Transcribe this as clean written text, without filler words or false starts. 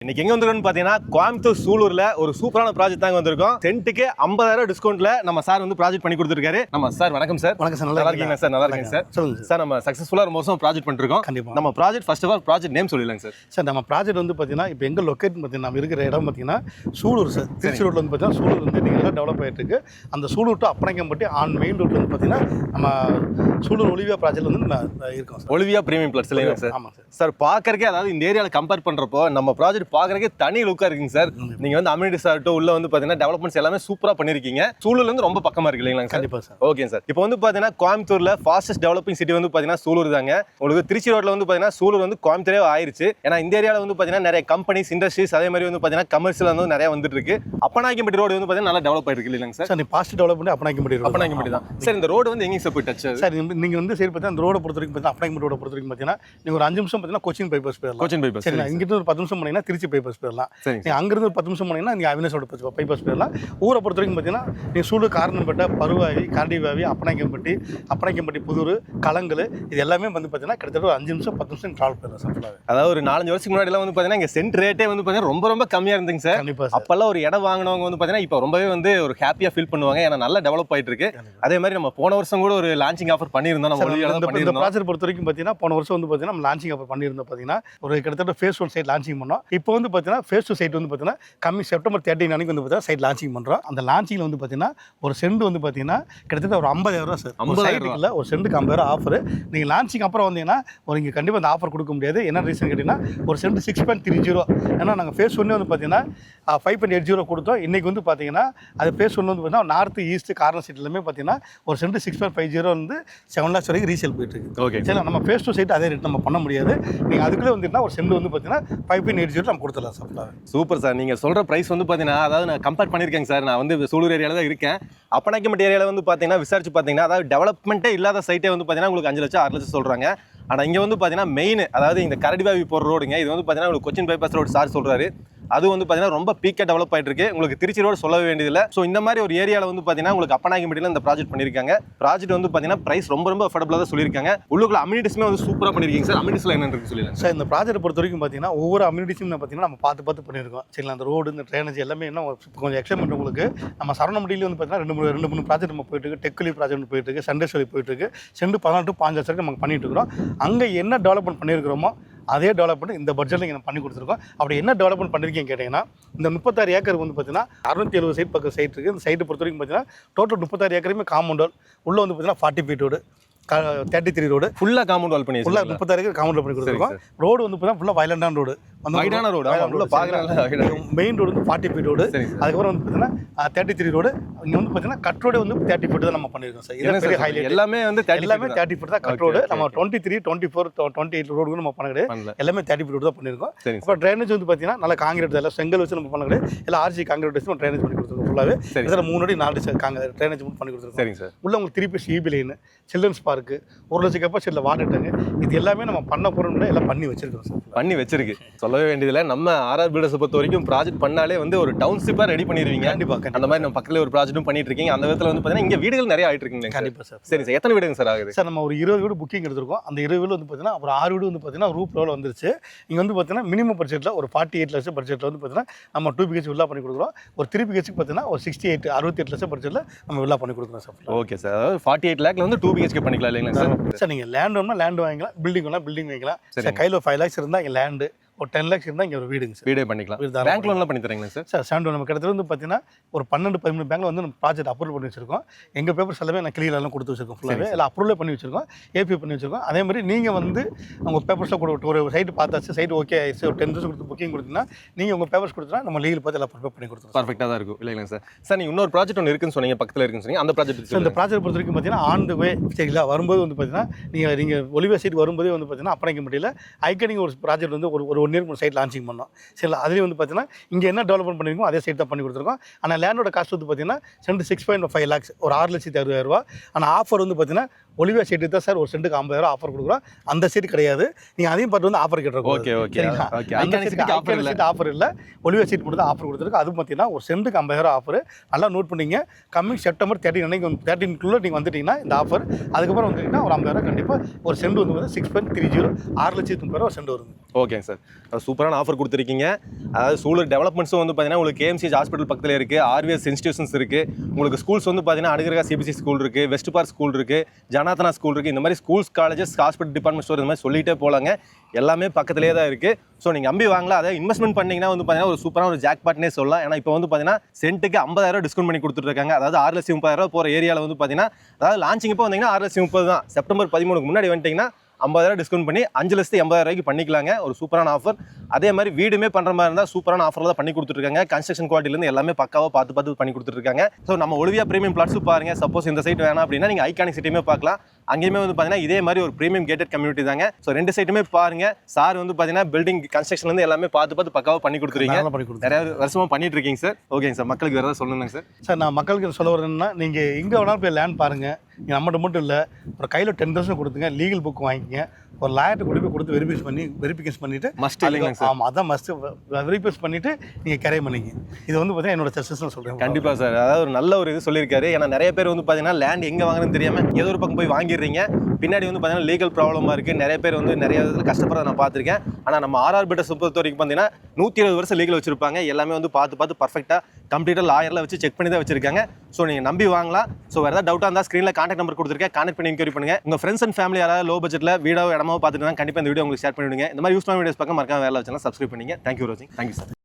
இன்னைக்கு எங்க வந்திருக்கோம்னு பாத்தீங்கன்னா கோயம்புத்தூர் சூலூர்ல ஒரு சூப்பரான ப்ராஜெக்ட் தாங்க வந்திருக்கோம். சென்ட்டுக்கு 50,000 டிஸ்கவுண்ட்ல நம்ம சார் வந்து ப்ராஜெக்ட் பண்ணி கொடுத்துருக்காரு. நம்ம சார் வணக்கம் சார். வணக்கம் சார். நல்லா இருக்கீங்க சார்? நல்லா இருக்கீங்க சார். சொல்லுங்க சார். நம்ம சக்சஸ்ஃபுல்லா ரொம்ப வருஷம் ப்ராஜெக்ட் பண்ணிருக்கோம். கண்டிப்பா. நம்ம project first of all project name சொல்லிடலாங்க சார். சார் நம்ம ப்ராஜெக்ட் வந்து பார்த்தீங்கன்னா இப்போ எங்க லொக்கேட் பார்த்தீங்கன்னா நம்ம இருக்கிற இடம் பார்த்தீங்கன்னா சூலூர் சார். திருச்சி ரோட்ல வந்து பார்த்தீங்கன்னா சூலூர் வந்து நீங்கள் டெவலப் ஆகிட்டு இருக்கு. அந்த சூலூர் டு அப்பனங்கம்பட்டி ஆன் மெயின் ரோட்ல வந்து பார்த்தீங்கன்னா நம்ம சூலூர் ஒலிவியா ப்ராஜெக்ட் வந்து நம்ம இருக்கோம் சார். ஒலிவியா பிரீமியம் பிளஸ் இல்லைங்க சார்? ஆமாம் சார். சார் பார்க்கறக்கே அதாவது இந்த ஏரியாவில் கம்பேர் பண்றப்போ நம்ம ப்ராஜெக்ட் பார்க்கறக்கே தனி லுக்கா இருக்குங்க சார். நீங்க வந்து அம்யூனிட்டிஸ் ஆகட்டும் உள்ள வந்து பாத்தீங்கன்னா டெவலப்மெண்ட்ஸ் எல்லாமே சூப்பரா பண்ணிருக்கீங்க. சூலூர்ல இருந்து ரொம்ப பக்கமா இருக்கு இல்லைங்களா? கண்டிப்பா சார். Okay sir. இப்போ வந்து பாத்தீங்கன்னா கோயம்புத்தூர்ல ஃபாஸ்டஸ்ட் டெவலப்பிங் சிட்டி வந்து பாத்தீங்கன்னா சூலூர் தாங்க. உங்களுக்கு திருச்சி ரோட்ல வந்து பாத்தீங்கன்னா சூலூர் வந்து கோயம்புத்தூரே ஆயிருச்சு. ஏன்னா இந்த ஏரியால வந்து பாத்தீங்கன்னா நிறைய கம்பெனிஸ் இண்டஸ்ட்ரீஸ் அதே மாதிரி வந்து பாத்தீங்கன்னா கமர்ஷியல் வந்து நிறைய வந்துட்டு இருக்கு. அப்பனாக்கிம்பட்டி ரோடு வந்து பாத்தீங்கன்னா நல்லா டெவலப் ஆயிருக்கு இல்லைங்க சார்? சார் நீ பாஸ்ட் டெவலப்மெண்ட் அப்பனாக்கிம்பட்டி தான் சார். இந்த ரோடு வந்து எங்க சார் போய் டச் சார்? நீங்க வந்து சரி பார்த்தா அந்த ரோட பொறுத்த வரைக்கும் பார்த்தா அப்பனாக்கிம்பட்டி ரோட பொறுத்த வரைக்கும் பார்த்தீங்கன்னா நீங்க ஒரு 5 நிமிஷம் பார்த்தீங்கன்னா கொச்சின் பைபாஸ் போயிடலாம். கொச்சின் பைபாஸ் சரி. இங்கிட்ட ஒரு 10 நிமிஷம் போனீங்கன்னா திருச்சி பைபாஸ் போயிடலாம். நீங்க அங்கிருந்து ஒரு 10 நிமிஷம் போனீங்கன்னா நீங்க அவினாஷோட பைபாஸ் போயிடலாம். ஊரை பொறுத்த வரைக்கும் பார்த்தீங்கன்னா நீங்க சூலூர் காரணம்பட்ட பருவாவி காண்டிவாவி அப்பனாக்கிம்பட்டி புதூர் கலங்கல் இது எல்லாமே வந்து பார்த்தீங்கன்னா கிட்டத்தட்ட ஒரு 5 நிமிஷம் 10 நிமிஷம் ட்ராவல் போயிடலாம் சார். அதாவது ஒரு 4-5 வருஷத்துக்கு முன்னாடி எல்லாம் வந்து பாத்தீங்கன்னா இங்க சென்ட் ரேட்டே வந்து பாத்தீங்கன்னா ரொம்ப ரொம்ப கம்மியா இருந்துங்க சார். அப்பெல்லாம் ஒரு இடம் வாங்கினவங்க வந்து பாத்தீங்கன்னா இப்போ ரொம்பவே வந்து ஒரு ஹாப்பியா ஃபீல் பண்ணுவாங்க. ஏன்னா நல்லா டெவலப் ஆயிட்டு இருக்கு. அதே மாதிரி நம்ம போன வருஷம் கூட ஒரு லான்ச்சிங் ஆஃபர் பண்ணியிருந்தோம். நம்ம இந்த ப்ராஜெக்ட் பொறுத்த வரைக்கும் பார்த்தீங்கன்னா போன வருஷம் வந்து பார்த்தீங்கன்னா நம்ம லான்ச்சிங் ஆஃபர் பண்ணியிருந்தோம். பார்த்தீங்கன்னா ஒரு கிட்டத்தட்ட ஃபேஸ் 1 சைட் லான்ச்சிங் பண்ணோம். இப்போ வந்து பார்த்தீங்கன்னா ஃபேஸ் 2 சைட் வந்து பார்த்தீங்கன்னா கம்மிங் செப்டம்பர் 13 அன்னைக்கு வந்து பார்த்தீங்கன்னா சைட் லான்ச்சிங் பண்ணுறோம். அந்த லான்ச்சிங்ல வந்து பார்த்தீங்கன்னா ஒரு சென்ட் வந்து பார்த்தீங்கன்னா கிட்டத்தட்ட ஒரு 50,000 சார். 50,000 ஒரு சென்ட்டுக்கு 50,000 ஆஃபர். நீங்கள் லான்ச்சிங் அப்புறம் வந்தீங்கன்னா ஒரு இங்கே கண்டிப்பாக அந்த ஆஃபர் கொடுக்க முடியாது. என்ன ரீசன் கேட்டிங்கன்னா ஒரு சென்ட் 6.30. ஏன்னா நாங்கள் ஃபேஸ் 1 வந்து பார்த்தீங்கன்னா 5.80 கொடுத்தோம். இன்றைக்கி வந்து பார்த்தீங்கன்னா அது ஃபேஸ் 1 வந்து பார்த்தீங்கன்னா நார்த் ஈஸ்ட் கார்னர் சைட் எல்லாமே பார்த்தீங்கன்னா ஒரு சென்ட் 6.50 வந்து 7 lakhs வரைக்கும் ரீசேல் போயிட்டு இருக்கு. ஓகே சரி. நம்ம ஃபேஸ் 2 சைட் அதே ரேட் நம்ம பண்ண முடியாது. நீங்கள் அதுக்குள்ளே வந்துட்டுனா ஒரு சென்ட் வந்து பார்த்தீங்கன்னா 5.80 நம்ம கொடுத்துடலாம் சார். Super sir. நீங்கள் சொல்கிற ப்ரைஸ் வந்து பார்த்தீங்கன்னா அதாவது நான் கம்பேர் பண்ணியிருக்கேங்க சார். நான் வந்து சூலூர் ஏரியாவில் தான் இருக்கேன். அப்பனாக்கிம்பட்டி ஏரியாவில் வந்து பார்த்தீங்கன்னா விசாரிச்சு பார்த்தீங்கன்னா அதாவது டெவலப்மெண்ட்டே இல்லாத சைட்டே வந்து பார்த்தீங்கன்னா உங்களுக்கு 5 லட்சம் 6 லட்சம் சொல்கிறாங்க. ஆனால் இங்கே வந்து பார்த்தீங்கன்னா மெயின் அதாவது இந்த கரடிவாவி போகிற ரோடுங்க. இது வந்து பார்த்தீங்கன்னா உங்களுக்கு கொச்சின் பைபாஸ் ரோடு சார் சொல்கிறாரு. அது வந்து பார்த்தீங்கன்னா ரொம்ப பீக்காக டெவலப் ஆகிட்டு இருக்கு. உங்களுக்கு திருச்சி ரோடு சொல்ல வேண்டியதில்லை. ஸோ இந்த மாதிரி ஒரு ஏரியாவில் வந்து பார்த்தீங்கன்னா உங்களுக்கு அப்பனாக்கிம்பட்டியில் இந்த ப்ராஜெக்ட் பண்ணியிருக்காங்க. ப்ராஜெக்ட் வந்து பார்த்தீங்கன்னா பிரைஸ் ரொம்ப அஃபோர்டபுளாக தான் சொல்லியிருக்காங்க. உள்ளுக்குள்ள அம்யூனிட்டிஸ்மே வந்து சூப்பராக பண்ணியிருக்கீங்க சார். அம்யூனிட்டிஸ்ல என்னன்னு சொல்லிடுங்க சார். இந்த ப்ராஜெக்ட் பொறுத்த வரைக்கும் பார்த்தீங்கன்னா ஒவ்வொரு அம்யூனிட்டிஸும் பார்த்தீங்கன்னா நம்ம பார்த்து பண்ணியிருக்கோம். சரிங்களா? அந்த ரோடு இந்த ட்ரைனேஜ் எல்லாமே என்ன கொஞ்சம் எக்ஸ்பிளைன் உங்களுக்கு நம்ம சரவணம்பட்டியில் வந்து பார்த்தீங்கன்னா 2-3 ப்ராஜெக்ட் நம்ம போயிட்டு இருக்கு. டெக்லி ப்ராஜெக்ட் போயிட்டு இருக்கு. சண்டேஸ்வரி போயிட்டு இருக்கு. சென்ட் 14 to 5 வரைக்கும் நம்ம பண்ணிட்டு இருக்கிறோம். அங்கே என்ன டெவலப்மெண்ட் பண்ணியிருக்கிறோமோ அதே டெவலப்மெண்ட் இந்த பட்ஜெட்டில் இங்கே பண்ணி கொடுத்துருக்கோம். அப்படி என்ன டெவலப்மெண்ட் பண்ணியிருக்கீங்க கேட்டிங்கன்னா இந்த 36 ஏக்கர் வந்து பார்த்தீங்கன்னா 670 சைட் பக்கம் சைட் இருக்குது. இந்த சைட்டை பொறுத்த வரைக்கும் பார்த்தீங்கன்னா டோட்டல் 36 ஏக்கருமே காம்பவுண்ட் உள்ளே வந்து பார்த்தீங்கன்னா 40 feet ரோடு 33 ரோடு ஃபுல்லாக காம்பவுண்ட் வால் பண்ணி ஃபுல்லாக 36 ஏக்கர் காம்பவுண்ட் பண்ணி கொடுத்துருக்கோம். ரோடு வந்து பார்த்தீங்கன்னா ஃபுல்லாக வைலண்டான ரோடு. அந்த வைடான ரோடு மெயின் ரோடு வந்து 40 feet ரோடு. அதுக்கப்புறம் வந்து பார்த்தீங்கன்னா 33 ரோடு. இங்கே வந்து பார்த்தீங்கன்னா கட் ரோடு வந்து 30 feet தான் நம்ம பண்ணியிருக்கோம் சார். இது பெரிய ஹைலைட். எல்லாமே 30 feet தான் கட் ரோடு. நம்ம 23, 24, 28 ரோடு நம்ம பண்ண கிடையாது. எல்லாமே 30 feet தான் பண்ணியிருக்கோம். இப்போ ட்ரைனேஜ் வந்து பார்த்தீங்கன்னா நல்லா காங்கிரீட் எல்லாம் செங்கல் வச்சு நம்ம பண்ண கிடையாது. எல்லாம் ஆர்சி காங்கிரீட் வச்சு நம்ம ட்ரைனேஜ் பண்ணி கொடுத்துருக்கோம். ஃபுல்லாகவே இதில் 3 அடி 4 அடி ட்ரைனேஜ் பண்ணி கொடுத்துருக்கோம். சரிங்க சார். உள்ள உங்களுக்கு 3 piece EB line, children's park, 1 லட்சம் கெப்பாசிட்டியில் வாட்டர் டேங்க், இது எல்லாமே நம்ம பண்ண போகிறோம். எல்லாம் பண்ணி வச்சிருக்கோம் சார். பண்ணி வச்சிருக்கு சொல்லவே வேண்டியதில்லை. நம்ம ஆர்ஆர் பில்டர்ஸை பொறுத்த வரைக்கும் ப்ராஜெக்ட் பண்ணாலே வந்து ஒரு டவுன்ஷிப்பாக ரெடி பண்ணிடுவீங்க. கண்டிப்பாக. அந்த மாதிரி நம்ம பக்கத்தில் ஒரு ப்ராஜெக்ட்டும் பண்ணிட்டு இருக்கீங்க. அந்த விதத்தில் வந்து பார்த்தீங்கன்னா இங்கே வீடுகள் நிறைய ஆகிட்டு இருக்குங்க. கண்டிப்பாக சார். சரி சார். எத்தனை வீடுங்க சார் ஆகுது சார்? நம்ம ஒரு 20 வீடு புக்கிங் எடுத்திருக்கோம். அந்த 20 வீடு வந்து பார்த்தீங்கன்னா ஒரு 6 வீடு வந்து பார்த்தீங்கன்னா ரூப் லெவலில் வந்துருச்சு. இங்கே வந்து பார்த்தீங்கன்னா மினிமம் பட்ஜெட்டில் ஒரு 48 லட்சம் பட்ஜெட்டில் வந்து பார்த்தீங்கன்னா நம்ம 2 BHK வில்லா பண்ணி கொடுக்குறோம். ஒரு 3 BHK பார்த்தீங்கன்னா ஒரு 68 லட்சம் பட்ஜெட்டில் நம்ம வில்லா பண்ணி கொடுக்குறோம் சார். Okay sir. அதாவது 48 lakhல வந்து 2 BHK பண்ணிக்கலாம் இல்லைங்களா சார்? சார் நீங்கள் லேண்ட் வேணும்னா லேண்ட் வாங்கிக்கலாம், பில்டிங் வேணா பில்டிங் வாங்கிக்கலாம். சார் கையில் 5 lakhs இருந்தால் இங்கே லேண்டு, ஒரு 10 lakhs இருந்தால் இங்கே ஒரு வீடுங்க சார். வீடே பண்ணிக்கலாம். பேங்க் லோன்லாம் பண்ணி தரீங்களா சார்? சார் சாண்டோ நம்ம கிட்டத்தட்ட வந்து பார்த்தீங்கன்னா ஒரு 12-13 பேங்க்ல வந்து நம்ம ப்ராஜெக்ட் அப்ரூவல் பண்ணி வச்சிருக்கோம். எங்கள் பேப்பர்ஸ் எல்லாமே நான் கிளியரெல்லாம் கொடுத்து வச்சிருக்கோம். ஃபுல்லாகவே எல்லாம் அப்ரூவலே பண்ணி வச்சிருக்கோம். ஏபி பண்ணி வச்சிருக்கோம். அதே மாதிரி நீங்கள் வந்து உங்கள் பேப்பர்ஸில் கூட ஒரு சைட்டு பார்த்தாச்சு, சைட்டு ஓகே ஆயிடுச்சு, ஒரு 10 days கொடுத்து புக்கிங் கொடுத்தீங்கன்னா நீங்கள் உங்கள் பேப்பர்ஸ் கொடுத்தா நம்ம லீகல் பார்த்து எல்லாம் ப்ரிப்பேர் பண்ணி கொடுத்துருவோம். பர்ஃபெக்டாக தான் இருக்கும் இல்லைங்களா சார்? சார் நீங்கள் இன்னொரு ப்ராஜெக்ட் ஒன்று இருக்குன்னு சொன்னீங்க, பக்கத்தில் இருக்குன்னு சொன்னீங்க. அந்த ப்ராஜெக்ட் இந்த ப்ராஜெக்ட் பொறுத்த வரைக்கும் பார்த்தீங்கன்னா ஆன் த வே சரிங்களா வரும்போது வந்து பார்த்தீங்கன்னா நீங்கள் ஒலிவே சைட் வரும்போதே வந்து பார்த்தீங்கன்னா அப்பனாக்கிம்பட்டியில் ஐக்கனிங் ஒரு ப்ராஜெக்ட் வந்து ஒரு 1 year சைட் லான்ச்சிங் பண்ணோம். சரி. அதுலேயும் வந்து பார்த்தீங்கன்னா இங்கே என்ன டெவலப்மெண்ட் பண்ணியிருக்கோம் அதே சைட் தான் பண்ணி கொடுத்துருக்கோம். ஆனால் லேண்டோட காஸ்ட் வந்து பார்த்தீங்கன்னா சென்ட் 6.5 lakhs ஒரு 6,60,000. ஆனால் ஆஃபர் வந்து பார்த்தீங்கன்னா ஒலிவியா சைட்டு தான் சார் ஒரு சென்ட்டுக்கு 50,000 ஆஃபர் கொடுக்குறோம். அந்த சைட் கிடையாது. நீங்கள் அதையும் பார்த்து வந்து ஆஃபர் கேட்டுருக்கோம். ஓகே ஓகே சீட் ஆஃபர் இல்லை, ஒலிவியா சீட் மட்டும் தான் ஆஃபர் கொடுத்துருக்கு. அது பார்த்தீங்கன்னா ஒரு சென்ட்டுக்கு 50,000 ஆஃபர். நல்லா நோட் பண்ணிங்க. கம்மிங் செப்டம்பர் 13 அன்னைக்கு 13 நீங்கள் வந்துட்டீங்கன்னா இந்த ஆஃபர். அதுக்கப்புறம் வந்துட்டீங்கன்னா ஒரு 50,000 கண்டிப்பாக ஒரு சென்ட் வந்து 6.30 6,90,000 சென்ட் வருங்க. ஓகேங்க சார், சூப்பரான ஆஃபர் கொடுத்துருக்கீங்க. அதாவது சூலூர் டெவலப்மெண்ட்ஸும் வந்து பார்த்தீங்கன்னா உங்களுக்கு கேஎம்சிஹெச் ஹாஸ்பிட்டல் பக்கத்தில் இருக்குது, ஆர்விஎஸ் இன்ஸ்டியூஷன்ஸ் இருக்குது, உங்களுக்கு ஸ்கூல்ஸ் வந்து பார்த்தீங்கன்னா அனுகிரகா சிபிசி ஸ்கூல் இருக்குது, வெஸ்ட் பார்க் ஸ்கூல் இருக்குது, ஜனாதனா ஸ்கூல் இருக்குது. இந்த மாதிரி schools, colleges, hospital, department store இந்த மாதிரி சொல்லிகிட்டே போகலாங்க. எல்லாமே பக்கத்துலேயே தான் இருக்குது. ஸோ நீங்கள் நம்பி வாங்கலாம். அதை இன்வெஸ்ட்மெண்ட் பண்ணிங்கன்னா வந்து பார்த்தீங்கன்னா ஒரு சூப்பரான ஒரு ஜாக் பாட்னே சொல்லலாம். ஏன்னா இப்போ வந்து பார்த்தீங்கன்னா சென்ட்டுக்கு 50,000 டிஸ்கவுண்ட் பண்ணி கொடுத்துட்ருக்காங்க. அதாவது 6,30,000 போகிற ஏரியாவில் வந்து பார்த்தீங்கன்னா, அதாவது லான்ச்சிங் இப்போ வந்தீங்கன்னா 6,30,000 தான். செப்டம்பர் 13க்கு முன்னாடி வந்துட்டிங்கன்னா 50,000 டிஸ்கவுண்ட் பண்ணி 5,80,000 பண்ணிக்கலாங்க. ஒரு சூப்பரான ஆஃபர். அதே மாதிரி வீடுமே பண்ணுற மாதிரி இருந்தால் சூப்பரான ஆஃபரில் தான் பண்ணி கொடுத்துருக்காங்க. கன்ஸ்ட்ரக்ஷன் குவாலிட்டிலேருந்து எல்லாமே பக்காவாக பார்த்து பண்ணி கொடுத்துருக்காங்க. ஸோ நம்ம ஒலிவியா பிரீமியம் பிளாட்ஸும் பாருங்கள். சப்போஸ் இந்த சைட் வேணாம் அப்படின்னா நீங்கள் ஐகானிக் சிட்டியுமே பார்க்கலாம். அங்கேயுமே வந்து பார்த்தீங்கன்னா இதே மாதிரி ஒரு பிரீமியம் கேட்டட் கம்யூனிட்டி தாங்க. ஸோ 2 சைட்டுமே பாருங்கள். சார் வந்து பார்த்தீங்கன்னா பில்டிங் கன்ஸ்ட்ரக்ஷன்லேருந்து எல்லாமே பார்த்து பக்காவாக பண்ணி கொடுத்துருக்கீங்க. நிறைய வருஷமாக பண்ணிட்டு இருக்கீங்க சார். ஓகேங்க சார், மக்களுக்கு வேறு ஏதாவது சொல்லணுங்க சார்? சார் நான் மக்களுக்கு சொல்ல வரேன்னா, நீங்கள் எங்கே வேணாலும் போய் லேண்ட் பாருங்கள். நீங்கள் நம்மகிட்ட மட்டும் இல்லை, ஒரு கையில் 10,000 கொடுத்துங்க, லீகல் புக் வாங்கிக்கங்க, ஒரு லாயர்ட்ட கொடுத்து வெரிஃபிகேஷன் பண்ணிவிட்டு மஸ்ட் இல்லைங்க சார்? ஆமாம், அதான் மஸ்ட்டு. வெரிஃபிகேஷன் பண்ணிவிட்டு நீங்கள் கேரி பண்ணிங்க. இது வந்து பார்த்தீங்கன்னா என்னோட சஜஷன் சொல்கிறேன். கண்டிப்பாக சார், அதாவது ஒரு நல்ல ஒரு இது சொல்லியிருக்காரு. ஏன்னா நிறைய பேர் வந்து பார்த்தீங்கன்னா லேண்ட் எங்கே வாங்குறதுன்னு தெரியாமல் ஏதோ ஒரு பக்கம் போய் வாங்கிடுறீங்க. பின்னாடி வந்து பார்த்தீங்கன்னா லீகல் ப்ராப்ளமாக இருக்குது. நிறைய பேர் வந்து நிறைய விதத்தில் கஷ்டப்படுறத நான் பார்த்துருக்கேன். ஆனால் நம்ம ஆர்ஆர் பெட்டர்ஸ் பொறுத்த வரைக்கும் பார்த்தீங்கன்னா 120 வருஷம் லீகல் வச்சிருப்பாங்க. எல்லாமே வந்து பார்த்து பர்ஃபெக்டாக கம்ப்ளீட்டாக லாயரில் வச்சு செக் பண்ணி தான் வச்சிருக்காங்க. ஸோ நீங்கள் நம்பி வாங்கலாம். ஸோ வேறு ஏதாவது டவுட்டாக இருந்தால் ஸ்க்ரீனில் கான்டாக்ட் நம்பர் கொடுத்துருக்கேன், கான்டாக்ட் பண்ணி என்கொயரி பண்ணுங்கள். உங்கள் ஃப்ரெண்ட்ஸ் அண்ட் ஃபேமிலி யாராவது லோ பட்ஜெட்டில் வீடோ இடமோ பார்த்துட்டு தான் கண்டிப்பாக இந்த வீடியோ உங்களுக்கு ஷேர் பண்ணிவிடுங்க. இந்த மாதிரி யூஸ்ஃபுல்லான வீடியோஸ் பார்க்க மறக்காம வேலை வச்சுனா சப்ஸ்கிரைப் பண்ணிங்க. தேங்க்யூ ஃபார் வாட்சிங். Thank you sir.